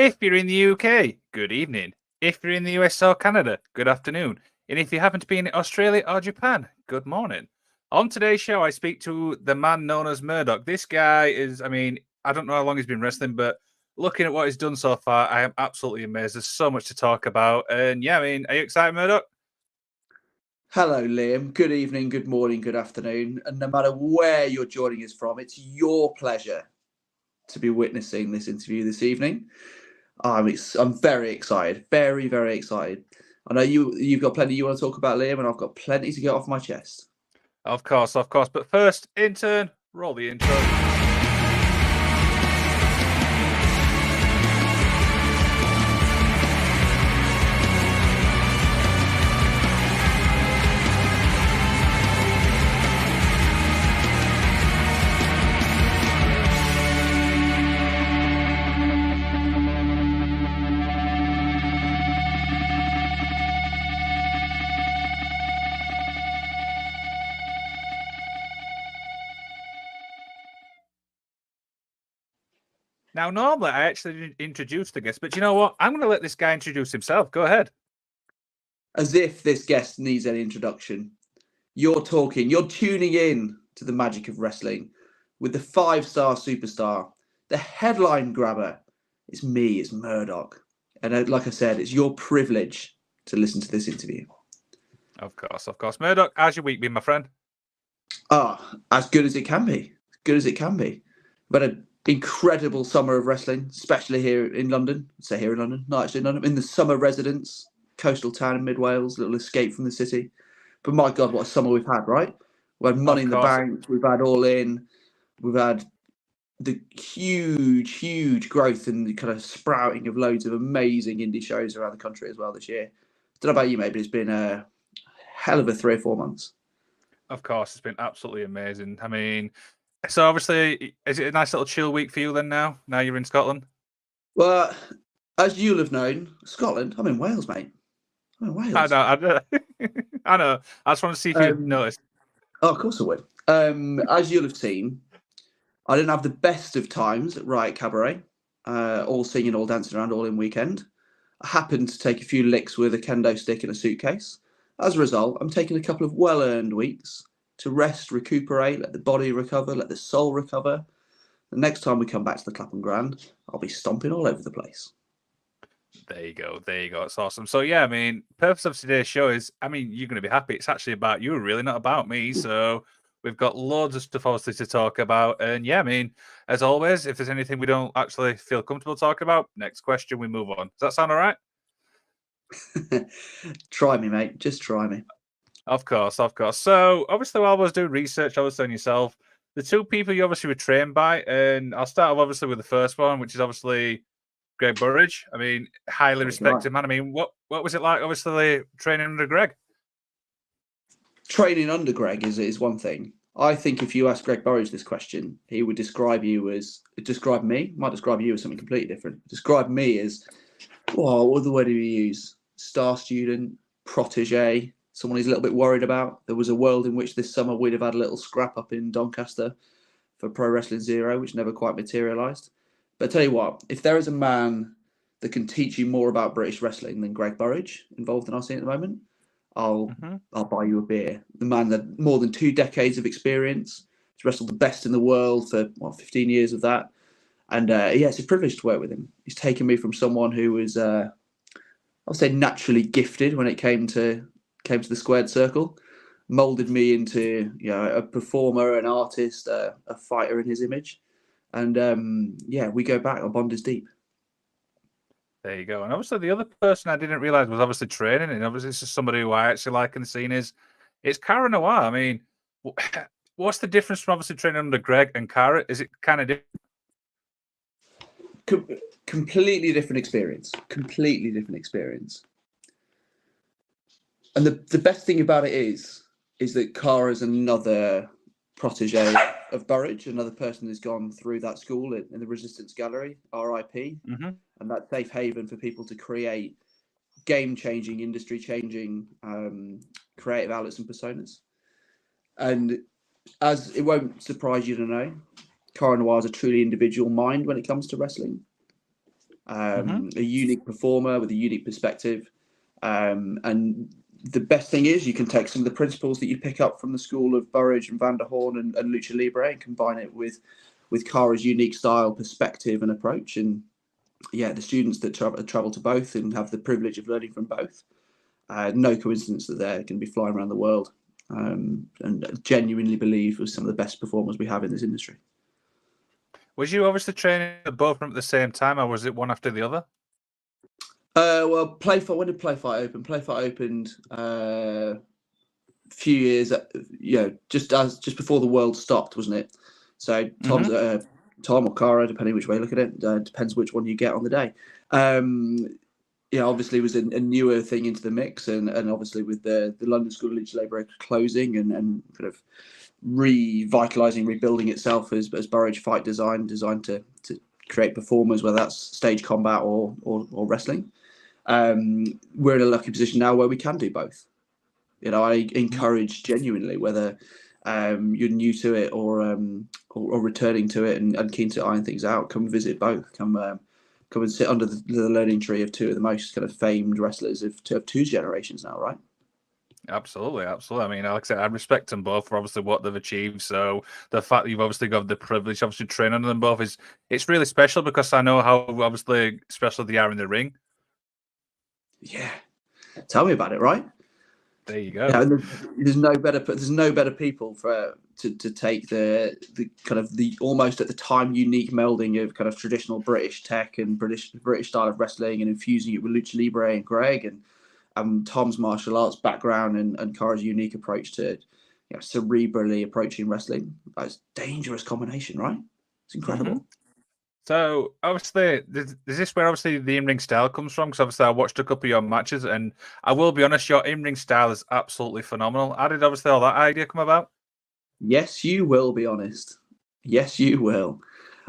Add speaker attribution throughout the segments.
Speaker 1: If you're in the UK, good evening. If you're in the US or Canada, good afternoon. And if you happen to be in Australia or Japan, good morning. On today's show, I speak to the man known as Murdoch. This guy is, I don't know how long he's been wrestling, but looking at what he's done so far, I am absolutely amazed. There's so much to talk about. And yeah, are you excited, Murdoch?
Speaker 2: Hello, Liam. Good evening, good morning, good afternoon. And no matter where you're joining us from, it's your pleasure to be witnessing this interview this evening. I'm very excited, very, very excited. I know you've got plenty you want to talk about, Liam, and I've got plenty to get off my chest.
Speaker 1: Of course. But first, intern, roll the intro. Now, normally I actually introduce the guest, but you know what? I'm going to let this guy introduce himself. Go ahead.
Speaker 2: As if this guest needs any introduction. You're tuning in to the magic of wrestling with the 5-star superstar, the headline grabber. It's me, it's Murdoch. And like I said, it's your privilege to listen to this interview.
Speaker 1: Of course. Murdoch, how's your week been, my friend?
Speaker 2: As good as it can be. As good as it can be. But an incredible summer of wrestling, especially here in London. Not actually in London, in the summer residence, coastal town in mid Wales, little escape from the city. But my God, what a summer we've had, right? We've had Money in the Bank, we've had All In, we've had the huge growth and the kind of sprouting of loads of amazing indie shows around the country as well this year. Don't know about you, mate, but it's been a hell of a 3 or 4 months.
Speaker 1: Of course, it's been absolutely amazing. So obviously, is it a nice little chill week for you then now? Now you're in Scotland?
Speaker 2: Well, as you'll have known, Scotland, I'm in Wales, mate. I'm in Wales.
Speaker 1: I know. I know. I just want to see if you noticed.
Speaker 2: Oh, of course I would. As you'll have seen, I didn't have the best of times at Riot Cabaret, all singing, all dancing around, all in weekend. I happened to take a few licks with a kendo stick and a suitcase. As a result, I'm taking a couple of well-earned weeks to rest, recuperate, let the body recover, let the soul recover. The next time we come back to the Clapham Grand, I'll be stomping all over the place.
Speaker 1: There you go. It's awesome. So yeah, purpose of today's show is, you're going to be happy. It's actually about you, really, not about me. So we've got loads of stuff obviously to talk about. And yeah, as always, if there's anything we don't actually feel comfortable talking about, next question, we move on. Does that sound all right?
Speaker 2: Try me, mate. Just try me.
Speaker 1: Of course. So obviously, while I was doing research, I was on yourself, the two people you obviously were trained by, and I'll start off obviously with the first one, which is obviously Greg Burridge. Highly respected man. What was it like, obviously, training under Greg?
Speaker 2: Training under Greg is one thing. I think if you ask Greg Burridge this question, he would describe me, might describe you as something completely different. Describe me as, what other word do you use? Star student, protege, someone he's a little bit worried about. There was a world in which this summer we'd have had a little scrap up in Doncaster for Pro Wrestling Zero, which never quite materialised. But I tell you what, if there is a man that can teach you more about British wrestling than Greg Burridge involved in our scene at the moment, I'll buy you a beer. The man that more than 2 decades of experience. He's wrestled the best in the world for 15 years of that. And it's a privilege to work with him. He's taken me from someone who was, I'll say, naturally gifted when it came to the squared circle, molded me into a performer, an artist, a fighter in his image. And we go back. Our bond is deep.
Speaker 1: There you go. And obviously, the other person I didn't realize was obviously training, and obviously, this is somebody who I actually like in the scene it's Cara Noir. What's the difference from obviously training under Greg and Cara? Is it kind of different?
Speaker 2: Completely different experience. And the best thing about it is that Cara's another protege of Burridge, another person who's gone through that school in the Resistance Gallery, RIP, and that safe haven for people to create game-changing, industry-changing creative outlets and personas. And as it won't surprise you to know, Cara Noir is a truly individual mind when it comes to wrestling. a unique performer with a unique perspective. And the best thing is you can take some of the principles that you pick up from the school of Burridge and Van der Horn and Lucha Libre and combine it with Kara's unique style, perspective, and approach. And yeah, the students that travel to both and have the privilege of learning from both, no coincidence that they're going to be flying around the world, and genuinely believe with some of the best performers we have in this industry.
Speaker 1: Was you obviously training both of them at the same time, or was it one after the other?
Speaker 2: Well, when did Play Fight open? Play Fight opened a few years, just before the world stopped, wasn't it? So Tom or Cara, depending which way you look at it, depends which one you get on the day. Obviously it was a newer thing into the mix, and obviously with the London School of Lucha Libre closing and kind of revitalizing, rebuilding itself as Burridge Fight designed to create performers, whether that's stage combat or wrestling. We're in a lucky position now where we can do both. I encourage genuinely, whether you're new to it or returning to it and keen to iron things out, come visit both. Come and sit under the learning tree of two of the most kind of famed wrestlers of two generations now, right?
Speaker 1: Absolutely. I mean, like I said, I respect them both for obviously what they've achieved. So the fact that you've obviously got the privilege, obviously train under them both, it's really special, because I know how obviously special they are in the ring.
Speaker 2: Yeah, tell me about it, right?
Speaker 1: There you go.
Speaker 2: Yeah, there's no better people to take the kind of the almost at the time unique melding of kind of traditional British tech and British style of wrestling and infusing it with Lucha Libre and Greg and Tom's martial arts background and Cara's unique approach to cerebrally approaching wrestling. That's a dangerous combination, right? It's incredible.
Speaker 1: So obviously, is this where obviously the in-ring style comes from? Because obviously I watched a couple of your matches, and I will be honest, your in-ring style is absolutely phenomenal. How did obviously all that idea come about?
Speaker 2: Yes, you will be honest. Yes, you will.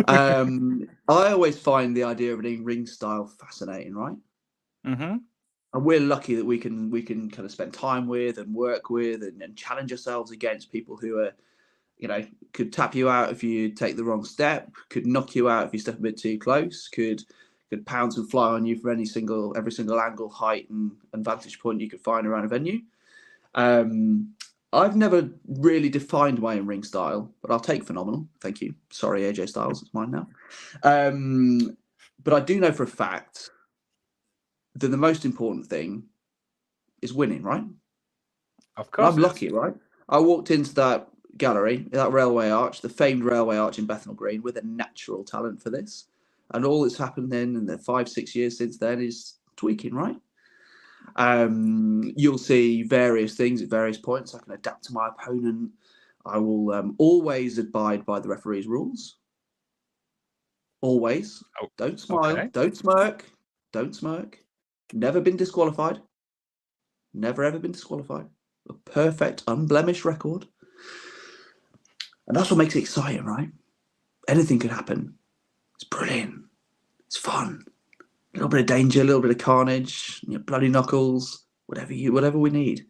Speaker 2: I always find the idea of an in-ring style fascinating, right? And we're lucky that we can kind of spend time with and work with and challenge ourselves against people who are, could tap you out if you take the wrong step, could knock you out if you step a bit too close, could pounce and fly on you for every single angle, height, and vantage point you could find around a venue. I've never really defined my in-ring style, but I'll take phenomenal. Thank you. Sorry, AJ Styles, it's mine now. But I do know for a fact that the most important thing is winning, right?
Speaker 1: Of course.
Speaker 2: I'm lucky, right? I walked into that gallery, that railway arch, the famed railway arch in Bethnal Green, with a natural talent for this. And all that's happened then in the 5-6 years since then is tweaking, right? You'll see various things at various points. I can adapt to my opponent. I will always abide by the referee's rules. Always. Don't smile. Okay. Don't smirk. Don't smirk. Never been disqualified. Never ever been disqualified. A perfect, unblemished record. And that's what makes it exciting, right? Anything could happen. It's brilliant. It's fun. A little bit of danger, a little bit of carnage, bloody knuckles, whatever we need.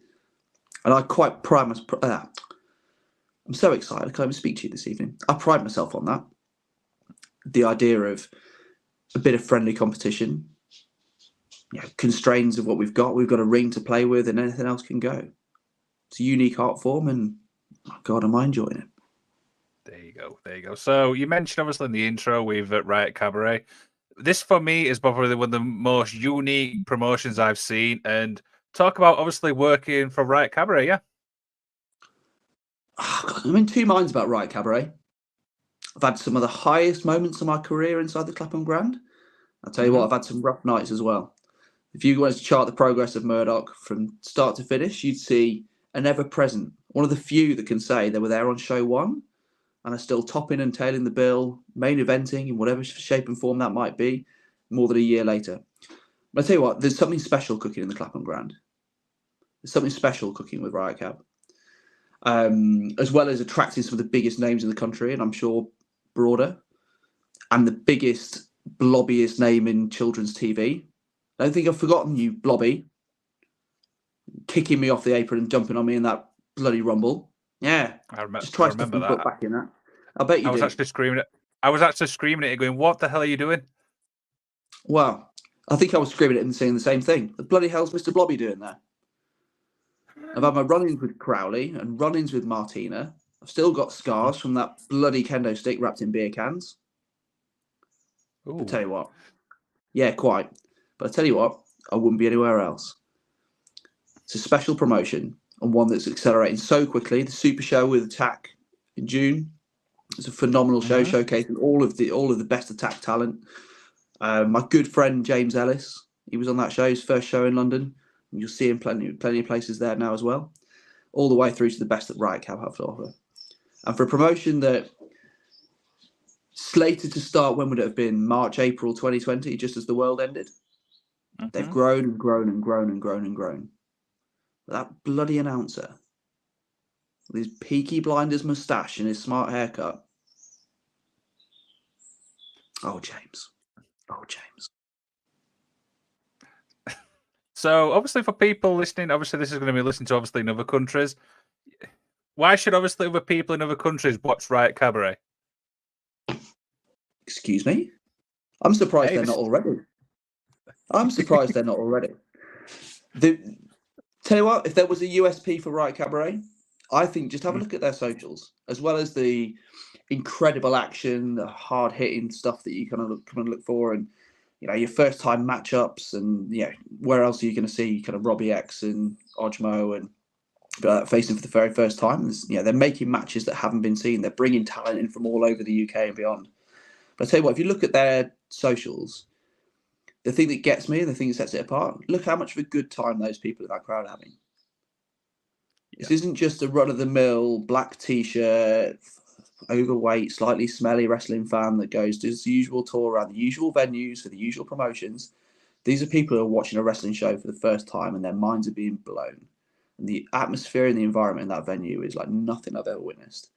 Speaker 2: And I quite pride myself. I'm so excited. I can't even speak to you this evening. I pride myself on that. The idea of a bit of friendly competition, constraints of what we've got. We've got a ring to play with, and anything else can go. It's a unique art form, and oh God, am I enjoying it.
Speaker 1: There you go. So you mentioned obviously in the intro with Riot Cabaret. This for me is probably one of the most unique promotions I've seen. And talk about obviously working for Riot Cabaret, yeah.
Speaker 2: Oh God, I'm in two minds about Riot Cabaret. I've had some of the highest moments of my career inside the Clapham Grand. I'll tell you what, I've had some rough nights as well. If you wanted to chart the progress of Murdoch from start to finish, you'd see an ever-present, one of the few that can say they were there on show one and are still topping and tailing the bill, main eventing in whatever shape and form that might be, more than a year later. But I tell you what, there's something special cooking in the Clapham Grand. There's something special cooking with Riot Cab, as well as attracting some of the biggest names in the country, and I'm sure broader, and the biggest, blobbiest name in children's TV. I don't think I've forgotten you, Blobby, kicking me off the apron and jumping on me in that bloody rumble. Yeah, just try stuffing your foot back in that. I bet you
Speaker 1: I was actually screaming at you, going, "What the hell are you doing?"
Speaker 2: Well, I think I was screaming it and saying the same thing. The bloody hell's Mr. Blobby doing there? I've had my run-ins with Crowley and run-ins with Martina. I've still got scars from that bloody kendo stick wrapped in beer cans. I tell you what. Yeah, quite. But I tell you what, I wouldn't be anywhere else. It's a special promotion and one that's accelerating so quickly. The Super Show with Attack in June. It's a phenomenal show showcasing all of the best Attack talent. My good friend James Ellis, he was on that show, his first show in London. And you'll see him plenty of places there now as well. All the way through to the best that Riot Cab have to offer. And for a promotion that slated to start, when would it have been? March, April 2020, just as the world ended. They've grown and grown and grown and grown and grown. But that bloody announcer with his Peaky Blinders moustache and his smart haircut. Oh, James. Oh, James.
Speaker 1: So, obviously, for people listening, obviously, this is going to be listened to, obviously, in other countries. Why should, obviously, other people in other countries watch Riot Cabaret?
Speaker 2: Excuse me? I'm surprised they're not already. I'm surprised they're not already. Tell you what, if there was a USP for Riot Cabaret, I think just have a look at their socials, as well as the incredible action, the hard-hitting stuff that you kind of look for, and your first-time matchups, and where else are you going to see kind of Robbie X and Ojmo and facing for the very first time? They're making matches that haven't been seen. They're bringing talent in from all over the UK and beyond. But I tell you what, if you look at their socials, the thing that gets me and the thing that sets it apart, look how much of a good time those people in that crowd are having. Yeah. This isn't just a run-of-the-mill black T-shirt, overweight, slightly smelly wrestling fan that does the usual tour around the usual venues for the usual promotions. These are people who are watching a wrestling show for the first time and their minds are being blown. And the atmosphere and the environment in that venue is like nothing I've ever witnessed.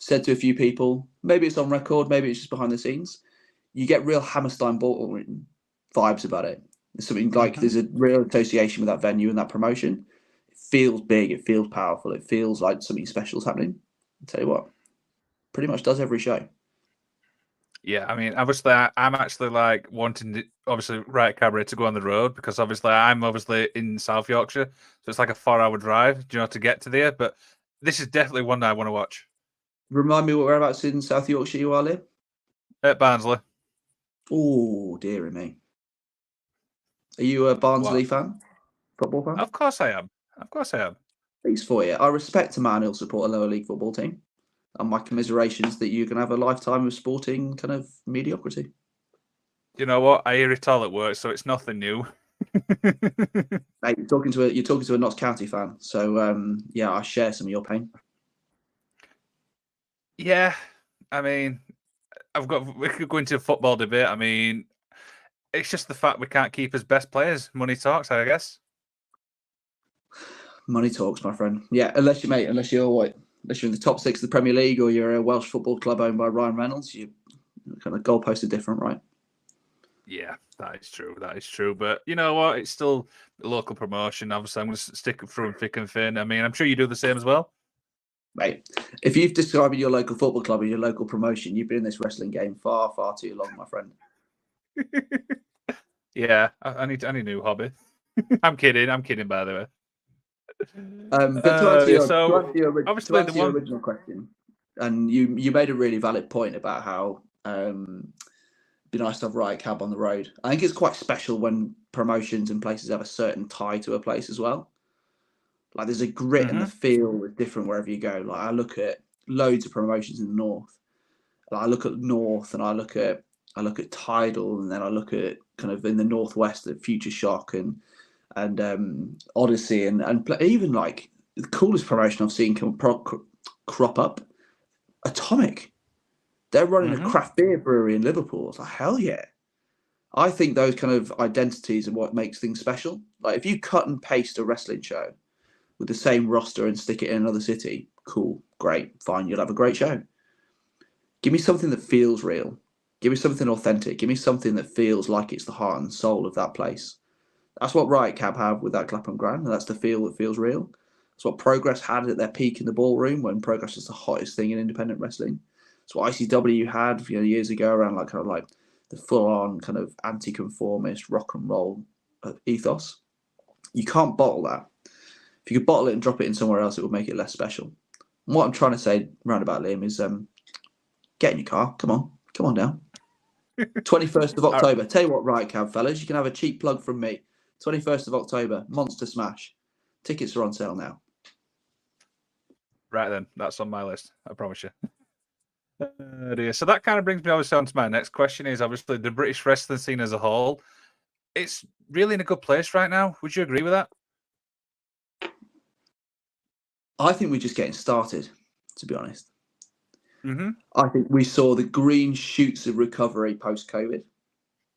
Speaker 2: Said to a few people, maybe it's on record, maybe it's just behind the scenes, you get real Hammerstein Baldwin vibes about it. There's something like there's a real association with that venue and that promotion. It feels big, it feels powerful, it feels like something special is happening. I'll tell you what, pretty much does every show.
Speaker 1: Yeah, I mean, obviously, I'm actually like wanting obviously Riot Cabaret to go on the road because obviously I'm obviously in South Yorkshire, so it's like a 4-hour drive, to get to there. But this is definitely one that I want to watch.
Speaker 2: Remind me whereabouts in South Yorkshire you are, Liv?
Speaker 1: At Barnsley.
Speaker 2: Oh, dearie me. Are you a Barnsley fan? Football fan?
Speaker 1: Of course I am. Of course I am.
Speaker 2: Please for you. I respect a man who'll support a lower league football team. And my commiserations that you can have a lifetime of sporting kind of mediocrity.
Speaker 1: You know what? I hear it all at work, so it's nothing new.
Speaker 2: Mate, you're talking to a Notts County fan, so I share some of your pain.
Speaker 1: Yeah, I mean, we could go into a football debate. I mean, it's just the fact we can't keep his best players. Money talks, I guess.
Speaker 2: Money talks, my friend. Yeah, unless you're in the top 6 of the Premier League or you're a Welsh football club owned by Ryan Reynolds, you kind of goalposts are different, right?
Speaker 1: Yeah, that is true. That is true. But you know what? It's still a local promotion. Obviously, I'm going to stick through thick and thin. I mean, I'm sure you do the same as well.
Speaker 2: Mate, if you've described your local football club as your local promotion, you've been in this wrestling game far, far too long, my friend.
Speaker 1: Yeah, I need a new hobby. I'm kidding, by the way.
Speaker 2: But to answer your original question, and you made a really valid point about how it'd be nice to have Riot Cab on the road. I think it's quite special when promotions and places have a certain tie to a place as well. Like there's a grit and the feel is different wherever you go. Like I look at loads of promotions in the north. Like I look at North and I look at Tidal, and then I look at kind of in the northwest at Future Shock and Odyssey and even like the coolest promotion I've seen crop up, Atomic. They're running a craft beer brewery in Liverpool. It's like, hell yeah. I think those kind of identities are what makes things special. Like if you cut and paste a wrestling show with the same roster and stick it in another city, cool, great, fine, you'll have a great show. Give me something that feels real. Give me something authentic. Give me something that feels like it's the heart and soul of that place. That's what Riot Cab have with that Clapham Ground, and that's the feel that feels real. That's what Progress had at their peak in the ballroom when Progress was the hottest thing in independent wrestling. It's what ICW had years ago around like kind of like the full-on kind of anti-conformist rock and roll ethos. You can't bottle that. If you could bottle it and drop it in somewhere else, it would make it less special. And what I'm trying to say roundabout, Liam, is get in your car. Come on down. 21st of October. Tell you what, Riot Cab fellas, you can have a cheap plug from me. 21st of October, Monster Smash. Tickets are on sale now.
Speaker 1: Right then, that's on my list. I promise you. Dear. So that kind of brings me obviously on to my next question is obviously the British wrestling scene as a whole. It's really in a good place right now. Would you agree with that?
Speaker 2: I think we're just getting started, to be honest.
Speaker 1: Mm-hmm.
Speaker 2: I think we saw the green shoots of recovery post-COVID.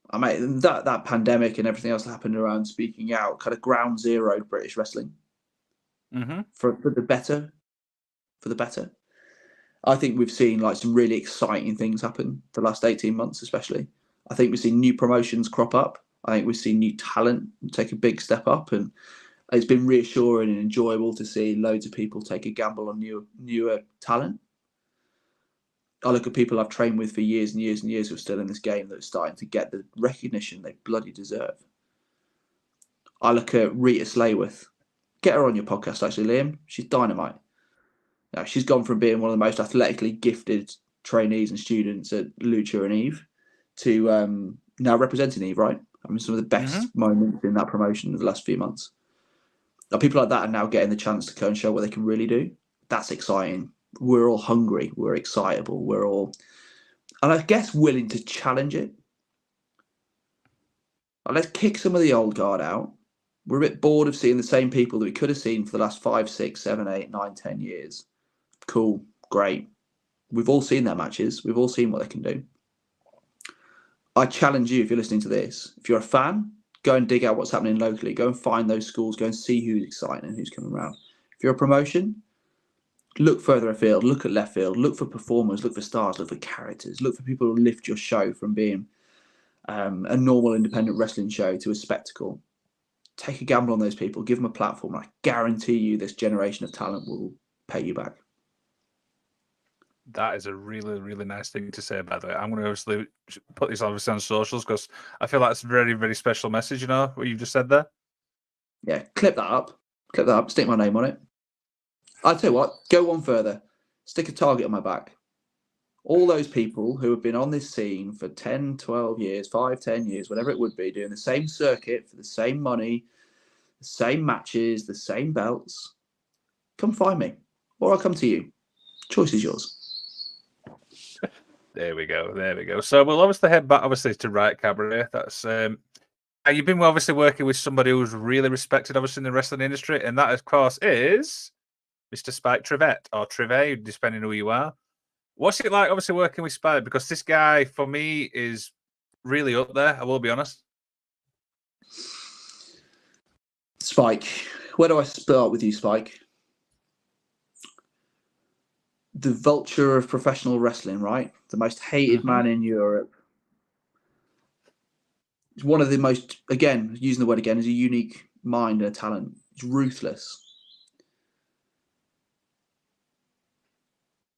Speaker 2: I mean, that pandemic and everything else that happened around speaking out kind of ground zeroed British wrestling for the better. For the better. I think we've seen like some really exciting things happen the last 18 months, especially. I think we've seen new promotions crop up. I think we've seen new talent take a big step up, and it's been reassuring and enjoyable to see loads of people take a gamble on newer talent. I look at people I've trained with for years and years and years who are still in this game that are starting to get the recognition they bloody deserve. I look at Rita Slayworth. Get her on your podcast, actually, Liam. She's dynamite. Now, she's gone from being one of the most athletically gifted trainees and students at Lucha and Eve to now representing Eve, right? I mean, some of the best moments in that promotion of the last few months. Now, people like that are now getting the chance to go and show what they can really do. That's exciting. We're all hungry. We're excitable. We're all, and I guess, willing to challenge it. Let's kick some of the old guard out. We're a bit bored of seeing the same people that we could have seen for the last 5, 6, 7, 8, 9, 10 years. Cool, great. We've all seen their matches. We've all seen what they can do. I challenge you, if you're listening to this, if you're a fan, go and dig out what's happening locally. Go and find those schools. Go and see who's exciting and who's coming around. If you're a promotion, look further afield. Look at left field. Look for performers. Look for stars. Look for characters. Look for people who lift your show from being a normal independent wrestling show to a spectacle. Take a gamble on those people. Give them a platform. I guarantee you this generation of talent will pay you back.
Speaker 1: That is a really, really nice thing to say, by the way. I'm going to obviously put this obviously on socials because I feel like it's a very, very special message, you know, what you've just said there.
Speaker 2: Yeah, clip that up. Stick my name on it. I'll tell you what, go one further. Stick a target on my back. All those people who have been on this scene for 10, 12 years, 5, 10 years, whatever it would be, doing the same circuit for the same money, the same matches, the same belts, come find me. Or I'll come to you. Choice is yours.
Speaker 1: There we go. So we'll obviously head back obviously to Riot Cabaret. That's you've been obviously working with somebody who's really respected obviously in the wrestling industry, and that of course is Mr. Spike Trivet or Trivet, depending on who you are. What's it like obviously working with Spike? Because this guy for me is really up there, I will be honest.
Speaker 2: Spike. Where do I start with you, Spike? The vulture of professional wrestling, right? The most hated man in Europe. He's one of the most, again, using the word again, is a unique mind and a talent. He's ruthless.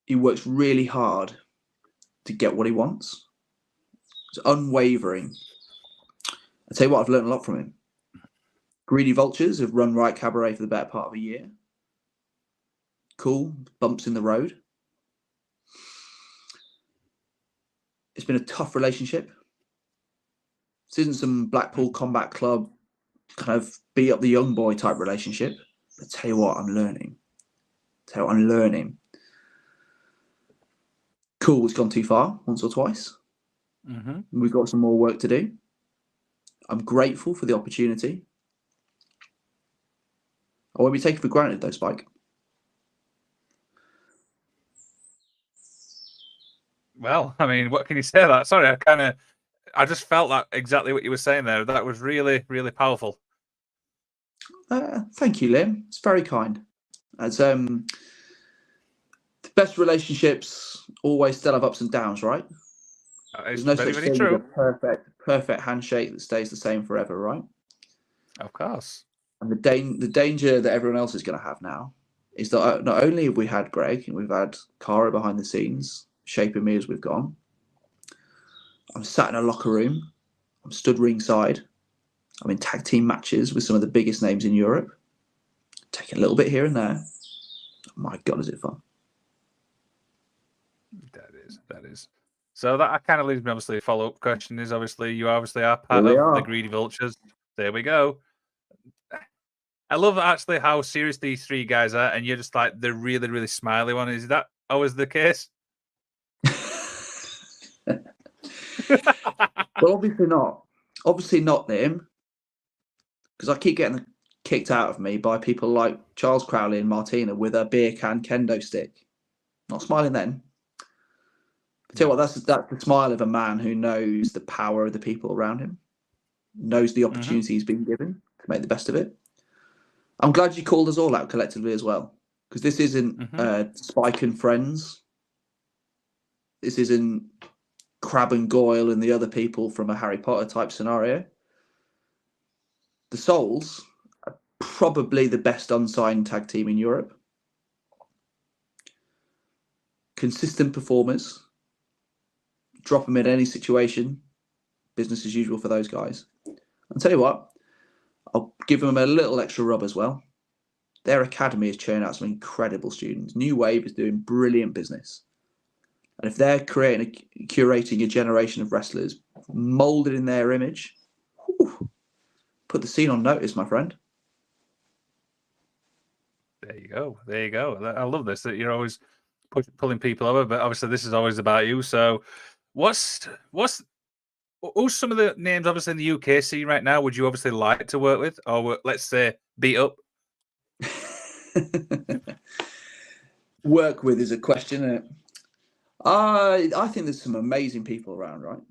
Speaker 2: He works really hard to get what he wants. He's unwavering. I tell you what, I've learned a lot from him. Greedy vultures have run Riot Cabaret for the better part of a year. Cool, bumps in the road. It's been a tough relationship. This isn't some Blackpool Combat Club kind of beat up the young boy type relationship. But tell you what, I'm learning. Cool, it's gone too far once or twice. We've got some more work to do. I'm grateful for the opportunity. I won't be taken for granted though, Spike.
Speaker 1: Well, I mean, what can you say that? Sorry, I just felt that exactly what you were saying there. That was really, really powerful.
Speaker 2: Thank you, Liam. It's very kind. As the best relationships always still have ups and downs, right?
Speaker 1: It's
Speaker 2: There's no
Speaker 1: very,
Speaker 2: such
Speaker 1: very
Speaker 2: thing
Speaker 1: true.
Speaker 2: as a perfect handshake that stays the same forever, right?
Speaker 1: Of course.
Speaker 2: And the danger that everyone else is going to have now is that not only have we had Greg and we've had Cara behind the scenes shaping me as we've gone, I'm sat in a locker room. I'm stood ringside. I'm in tag team matches with some of the biggest names in Europe. Taking a little bit here and there. My God, is it fun?
Speaker 1: That is. So that kind of leaves me, obviously, a follow-up question is, obviously, you obviously are
Speaker 2: Here
Speaker 1: part
Speaker 2: we
Speaker 1: of the
Speaker 2: are.
Speaker 1: Greedy Vultures. There we go. I love actually how serious these three guys are, and you're just like the really, really smiley one. Is that always the case?
Speaker 2: Well, obviously not. Obviously not them, because I keep getting kicked out of me by people like Charles Crowley and Martina with a beer can kendo stick. Not smiling then. I tell you what, that's the smile of a man who knows the power of the people around him, knows the opportunity he's been given to make the best of it. I'm glad you called us all out collectively as well, because this isn't Spike and Friends. This isn't Crab and Goyle and the other people from a Harry Potter type scenario. The Souls are probably the best unsigned tag team in Europe. Consistent performers. Drop them in any situation. Business as usual for those guys. I'll tell you what, I'll give them a little extra rub as well. Their academy is churning out some incredible students. New Wave is doing brilliant business. And if they're curating a generation of wrestlers molded in their image, put the scene on notice, my friend.
Speaker 1: There you go. There you go. I love this, that you're always pulling people over, but obviously this is always about you. So who's some of the names obviously in the UK scene right now would you obviously like to work with, or let's say beat up?
Speaker 2: Work with is a question, isn't it? I think there's some amazing people around, right?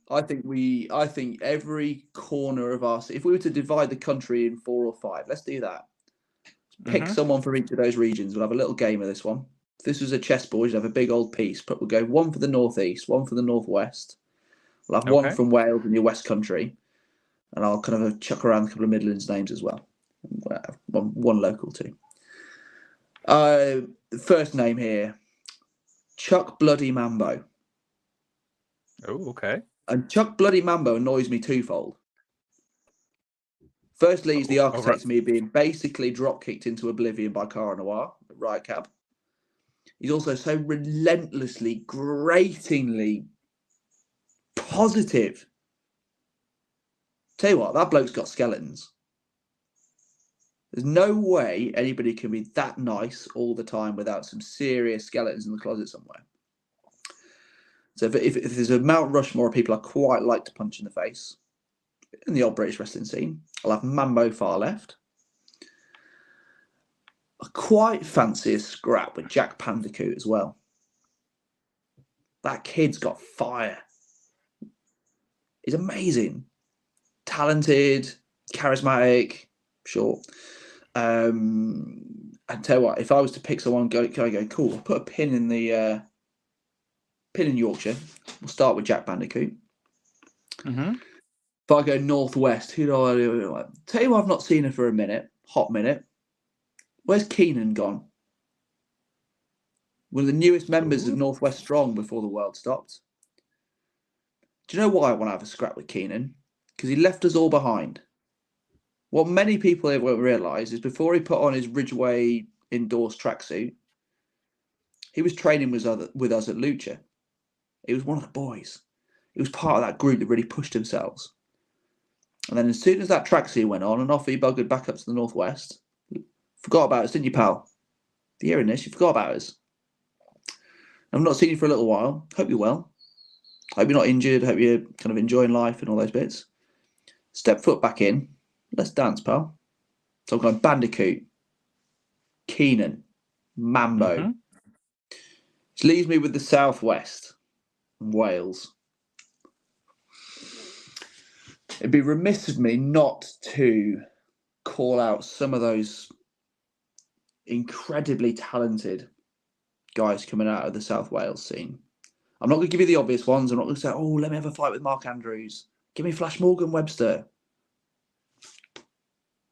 Speaker 2: I think every corner of our city, if we were to divide the country in 4 or 5, let's do that. Pick someone from each of those regions. We'll have a little game of this one. If this was a chessboard, you'd have a big old piece, but we'll go one for the northeast, one for the northwest. We'll have one from Wales and your West Country, and I'll kind of chuck around a couple of Midlands names as well. One local too. The first name here, Chuck Bloody Mambo.
Speaker 1: Oh, okay.
Speaker 2: And Chuck Bloody Mambo annoys me twofold. Firstly, he's the architect of me being basically drop kicked into oblivion by Cara Noir at Riot Cab. He's also so relentlessly, gratingly positive. Tell you what, that bloke's got skeletons. There's no way anybody can be that nice all the time without some serious skeletons in the closet somewhere. So if there's a Mount Rushmore of people I quite like to punch in the face in the old British wrestling scene, I'll have Mambo far left. I quite fancy a scrap with Jack Pandicoot as well. That kid's got fire. He's amazing. Talented, charismatic, sure. And tell you what, if I was to pick someone, go cool. I'll put a pin in the pin in Yorkshire. We'll start with Jack Bandicoot. If I go northwest, who do I do? Tell you what, I've not seen her for a hot minute. Where's Keenan gone? One of the newest members of Northwest Strong before the world stopped. Do you know why I want to have a scrap with Keenan? Because he left us all behind. What many people won't realise is before he put on his Ridgeway endorsed tracksuit, he was training with us at Lucha. He was one of the boys. He was part of that group that really pushed themselves. And then as soon as that tracksuit went on and off he buggered back up to the Northwest, forgot about us, didn't you, pal? If you're hearing this, you forgot about us. I've not seen you for a little while. Hope you're well. Hope you're not injured. Hope you're kind of enjoying life and all those bits. Step foot back in. Let's dance, pal. So I'm going Bandicoot, Keenan, Mambo. Which leaves me with the Southwest and Wales. It'd be remiss of me not to call out some of those incredibly talented guys coming out of the South Wales scene. I'm not going to give you the obvious ones. I'm not going to say, oh, let me have a fight with Mark Andrews. Give me Flash Morgan Webster.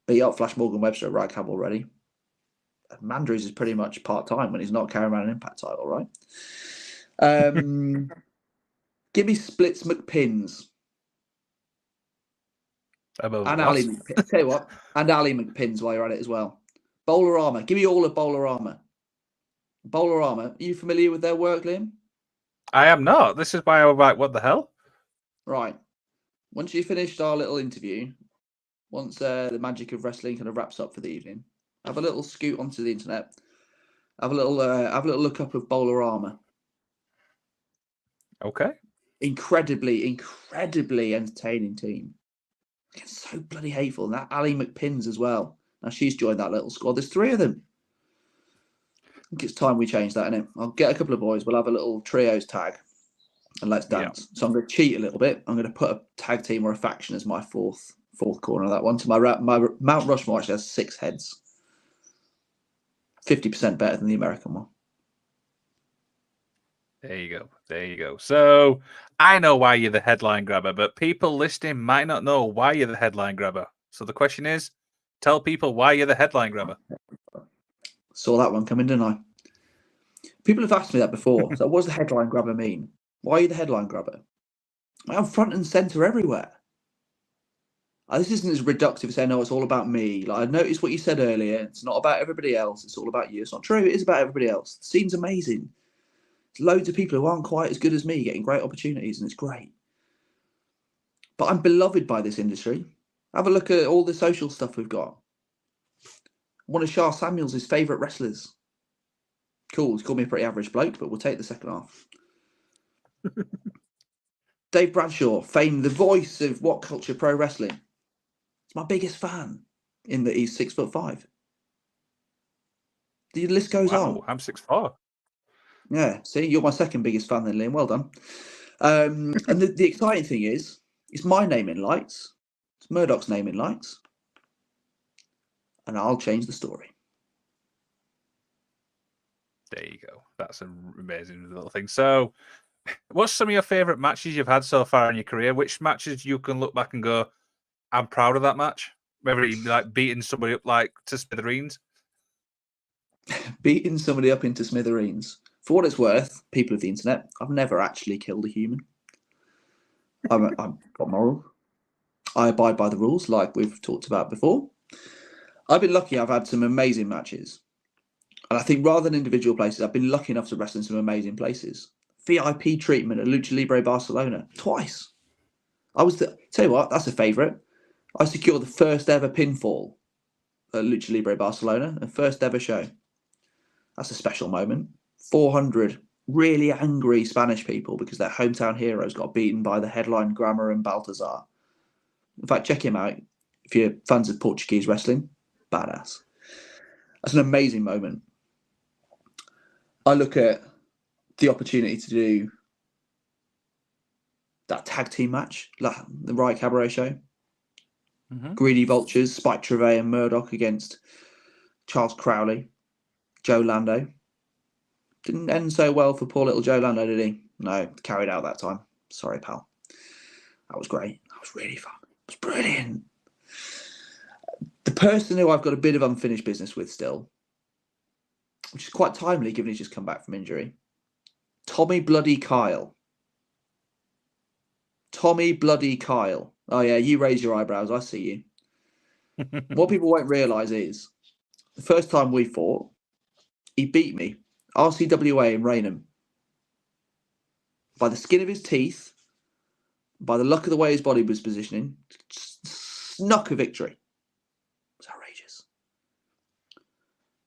Speaker 2: Beat up Flash Morgan Webster at Riot Cab already. Andrews is pretty much part-time when he's not carrying around an Impact title, right? Give me Splits McPins
Speaker 1: About
Speaker 2: and
Speaker 1: what?
Speaker 2: Ali McPins. Tell you what, and Ali McPins while you're at it as well. Bowler Armour. Give me all of Bowler Armour. Bowler Armour. Are you familiar with their work, Liam?
Speaker 1: I am not. This is why I was like, what the hell?
Speaker 2: Right. Once you finished our little interview, once the magic of wrestling kind of wraps up for the evening, have a little scoot onto the internet. Have a little look up of Bowler Armour.
Speaker 1: Okay.
Speaker 2: Incredibly entertaining team. It's so bloody hateful. And that Ali McPins as well. Now she's joined that little squad. There's 3 of them. I think it's time we change that, innit? I'll get a couple of boys. We'll have a little trios tag and let's dance. So I'm going to cheat a little bit. I'm going to put a tag team or a faction as my fourth corner of that one. So my Mount Rushmore actually has 6 heads. 50% better than the American one.
Speaker 1: There you go. There you go. So I know why you're the headline grabber, but people listening might not know why you're the headline grabber. So the question is, tell people why you're the headline grabber.
Speaker 2: Saw that one coming, didn't I? People have asked me that before. So what does the headline grabber mean? Why are you the headline grabber? I'm front and centre everywhere. This isn't as reductive as saying, no, it's all about me. Like, I noticed what you said earlier. It's not about everybody else. It's all about you. It's not true. It is about everybody else. The scene's amazing. There's loads of people who aren't quite as good as me getting great opportunities, and it's great. But I'm beloved by this industry. Have a look at all the social stuff we've got. One of Shah Samuels' favourite wrestlers. Cool. He's called me a pretty average bloke, but we'll take the second half. Dave Bradshaw, famed the voice of What Culture Pro Wrestling. He's my biggest fan in that he's 6'5". The list goes on.
Speaker 1: I'm 6'4".
Speaker 2: Yeah, see, you're my second biggest fan then, Liam. Well done. And the exciting thing is, it's my name in lights. It's Murdoch's name in lights. And I'll change the story.
Speaker 1: There you go. That's an amazing little thing. So, what's some of your favourite matches you've had so far in your career? Which matches you can look back and go, I'm proud of that match? Whether you like beating somebody up like to smithereens?
Speaker 2: Beating somebody up into smithereens. For what it's worth, people of the internet, I've never actually killed a human. I've got moral. I abide by the rules, like we've talked about before. I've been lucky. I've had some amazing matches. And I think rather than individual places, I've been lucky enough to wrestle in some amazing places. VIP treatment at Lucha Libre Barcelona twice. Tell you what, that's a favourite. I secured the first ever pinfall at Lucha Libre Barcelona, the first ever show. That's a special moment. 400 really angry Spanish people because their hometown heroes got beaten by the headline Grammar and Baltazar. In fact, check him out if you're fans of Portuguese wrestling. Badass. That's an amazing moment. I look at the opportunity to do that tag team match, like the Riot Cabaret show. Mm-hmm. Greedy Vultures, Spike Trivet and Murdoch against Charles Crowley, Joe Lando. Didn't end so well for poor little Joe Lando, did he? No, carried out that time. Sorry, pal. That was great. That was really fun. It was brilliant. The person who I've got a bit of unfinished business with still, which is quite timely given he's just come back from injury, Tommy Bloody Kyle. Tommy Bloody Kyle. Oh, yeah, you raise your eyebrows. I see you. What people won't realise is the first time we fought, he beat me, RCWA in Raynham, by the skin of his teeth, by the luck of the way his body was positioning, snuck a victory. It was outrageous.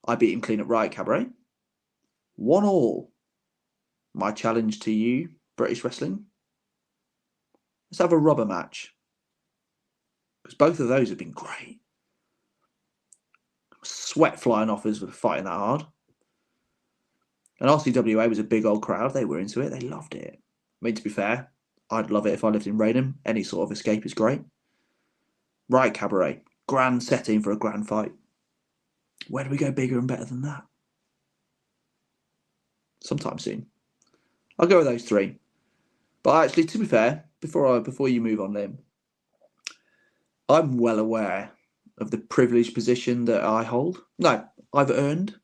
Speaker 2: I beat him clean at Riot Cabaret. 1-1. My challenge to you, British wrestling. Let's have a rubber match. Because both of those have been great. Sweat flying off us for fighting that hard. And RCWA was a big old crowd. They were into it. They loved it. I mean, to be fair, I'd love it if I lived in Raynham. Any sort of escape is great. Riot Cabaret. Grand setting for a grand fight. Where do we go bigger and better than that? Sometime soon. I'll go with those 3. But actually, to be fair, before you move on, Liam, I'm well aware of the privileged position that I hold. No, I've earned.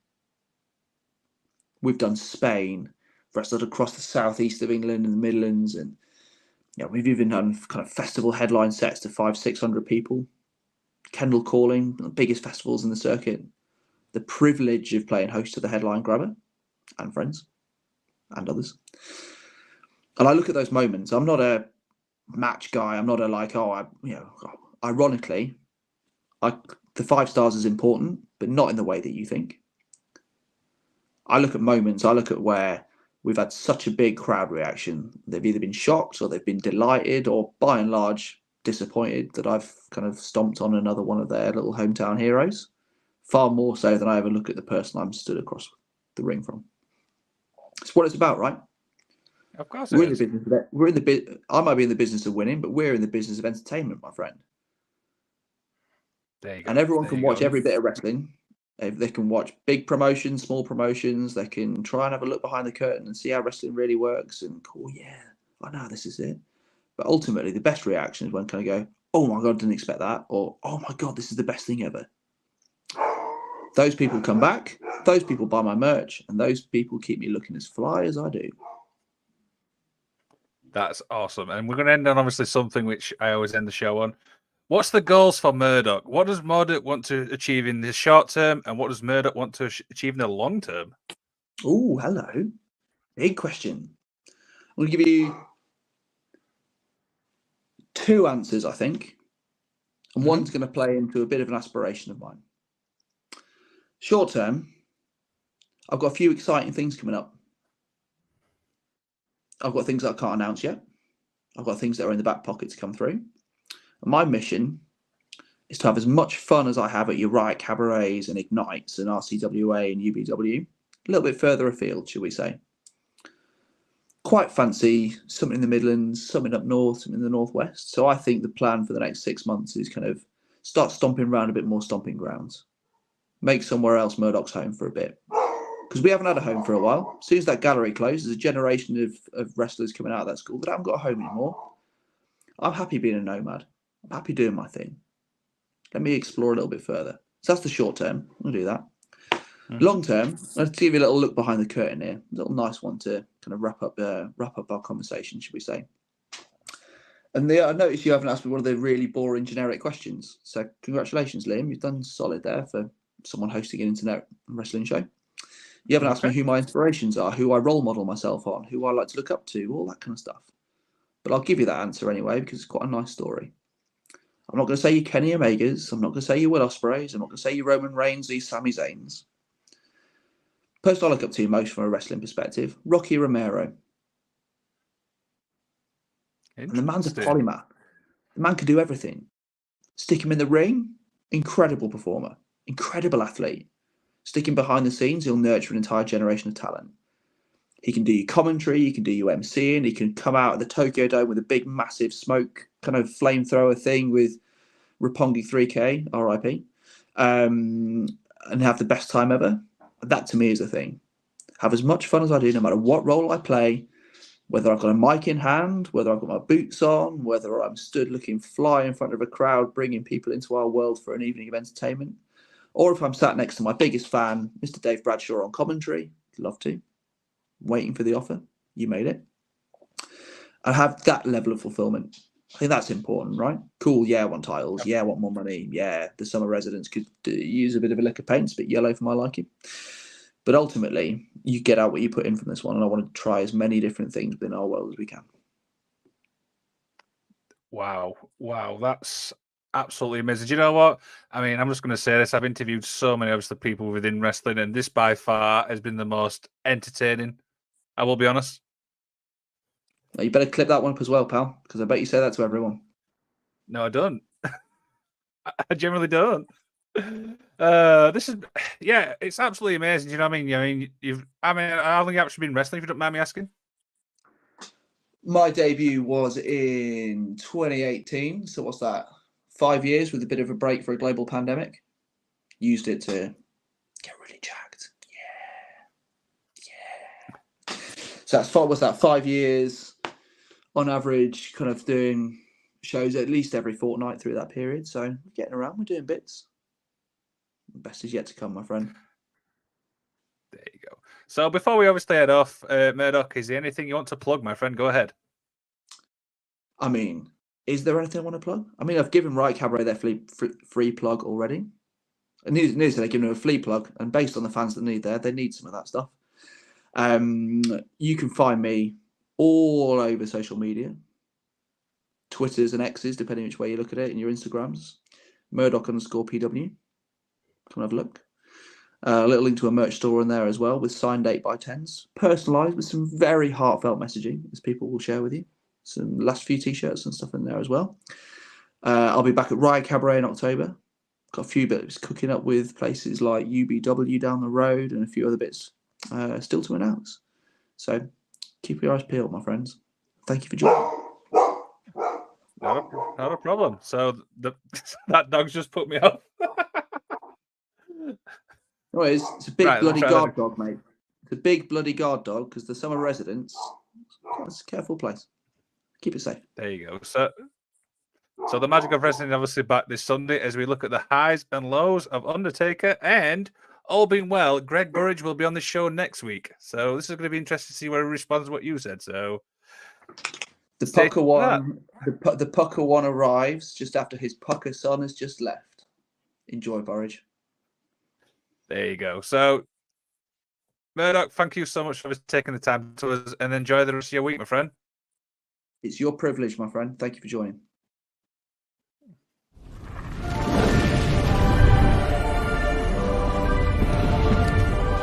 Speaker 2: We've done Spain, wrestled across the southeast of England and the Midlands, and Yeah, we've even done kind of festival headline sets to 500-600 people. Kendall Calling, the biggest festivals in the circuit. The privilege of playing host to the headline grabber and friends and others. And I look at those moments. I'm not a match guy. I'm not a like, ironically, the 5 stars is important, but not in the way that you think. I look at moments. I look at where we've had such a big crowd reaction. They've either been shocked or they've been delighted or by and large disappointed that I've kind of stomped on another one of their little hometown heroes. Far more so than I ever look at the person I'm stood across the ring from. It's what it's about, right?
Speaker 1: Of course,
Speaker 2: We're in the business. I might be in the business of winning, but we're in the business of entertainment, my friend.
Speaker 1: There you go.
Speaker 2: And everyone can watch every bit of wrestling. They can watch big promotions, small promotions. They can try and have a look behind the curtain and see how wrestling really works. And I know this is it. But ultimately, the best reaction is when kind of go, "Oh my god, didn't expect that," or "Oh my god, this is the best thing ever." Those people come back. Those people buy my merch, and those people keep me looking as fly as I do.
Speaker 1: That's awesome. And we're going to end on obviously something which I always end the show on. What's the goals for Murdoch? What does Murdoch want to achieve in the short term, and what does Murdoch want to achieve in the long term?
Speaker 2: Oh, hello. Big question. I'm going to give you 2 answers, I think. And one's going to play into a bit of an aspiration of mine. Short term, I've got a few exciting things coming up. I've got things that I can't announce yet. I've got things that are in the back pocket to come through. And my mission is to have as much fun as I have at your Riot Cabarets and Ignites and RCWA and UBW. A little bit further afield, should we say. Quite fancy something in the Midlands, something up north, something in the northwest. So I think the plan for the next 6 months is kind of start stomping around a bit more stomping grounds. Make somewhere else Murdoch's home for a bit. Because we haven't had a home for a while. As soon as that gallery closed, there's a generation of wrestlers coming out of that school that haven't got a home anymore. I'm happy being a nomad. I'm happy doing my thing. Let me explore a little bit further. So that's the short term. I'll do that. Long term, let's give you a little look behind the curtain here. A little nice one to kind of wrap up our conversation, should we say? And I noticed you haven't asked me one of the really boring generic questions. So congratulations, Liam. You've done solid there for someone hosting an internet wrestling show. You haven't asked me who my inspirations are, who I role model myself on, who I like to look up to, all that kind of stuff. But I'll give you that answer anyway because it's quite a nice story. I'm not going to say you Kenny Omegas. I'm not going to say you Will Ospreays. I'm not going to say you Roman Reigns, these Sami Zayns. Person I look up to most from a wrestling perspective, Rocky Romero. And the man's a polymath. The man can do everything. Stick him in the ring, incredible performer, incredible athlete. Stick him behind the scenes, he'll nurture an entire generation of talent. He can do your commentary, he can do your MCing, he can come out of the Tokyo Dome with a big, massive smoke kind of flamethrower thing with Roppongi 3K, RIP, and have the best time ever. That to me is the thing. Have as much fun as I do, no matter what role I play, whether I've got a mic in hand, whether I've got my boots on, whether I'm stood looking fly in front of a crowd, bringing people into our world for an evening of entertainment, or if I'm sat next to my biggest fan, Mr. Dave Bradshaw on commentary, love to, waiting for the offer, you made it. I have that level of fulfillment. I think that's important, right? Cool, yeah, I want titles, yeah, I want more money, yeah, the summer residents could use a bit of a lick of paint, it's a bit yellow for my liking. But ultimately, you get out what you put in from this one, and I want to try as many different things within our world as we can.
Speaker 1: Wow, that's absolutely amazing. Do you know what? I mean, I'm just going to say this. I've interviewed so many obviously people within wrestling, and this by far has been the most entertaining. I will be honest.
Speaker 2: Now, you better clip that one up as well, pal, because I bet you say that to everyone.
Speaker 1: No, I don't. I generally don't. This is, yeah, it's absolutely amazing. Do you know what I mean? I mean, how long have you actually been wrestling? If you don't mind me asking.
Speaker 2: My debut was in 2018. So what's that? 5 years with a bit of a break for a global pandemic. Used it to get really jacked. Yeah. So what's that? 5 years on average, kind of doing shows at least every fortnight through that period. So we're getting around. We're doing bits. The best is yet to come, my friend.
Speaker 1: There you go. So before we obviously head off, Murdoch, is there anything you want to plug, my friend? Go ahead.
Speaker 2: I mean, is there anything I want to plug? I mean, I've given Riot Cabaret their free plug already. And news they're giving them a flea plug, and based on the fans that need there, they need some of that stuff. You can find me all over social media, Twitters and X's, depending which way you look at it, and your Instagrams. Murdoch_PW. Come have a look. A little link to a merch store in there as well, with signed 8x10s, personalised with some very heartfelt messaging, as people will share with you. Some last few t-shirts and stuff in there as well. I'll be back at Riot Cabaret in October. Got a few bits cooking up with places like UBW down the road and a few other bits still to announce. So keep your eyes peeled, my friends. Thank you for joining.
Speaker 1: Not a problem. So that dog's just put me off.
Speaker 2: No, it's a big
Speaker 1: Right,
Speaker 2: bloody guard dog, mate. It's a big bloody guard dog because the summer residents. It's a careful place. Keep it safe.
Speaker 1: There you go. So the magic of wrestling is obviously back this Sunday as we look at the highs and lows of Undertaker, and all being well, Greg Burridge will be on the show next week. So this is going to be interesting to see where he responds to what you said. So
Speaker 2: the Pucker one, the Pucker one arrives just after his Pucker son has just left. Enjoy, Burridge.
Speaker 1: There you go. So Murdoch, thank you so much for taking the time to us, and enjoy the rest of your week, my friend.
Speaker 2: It's your privilege, my friend. Thank you for joining.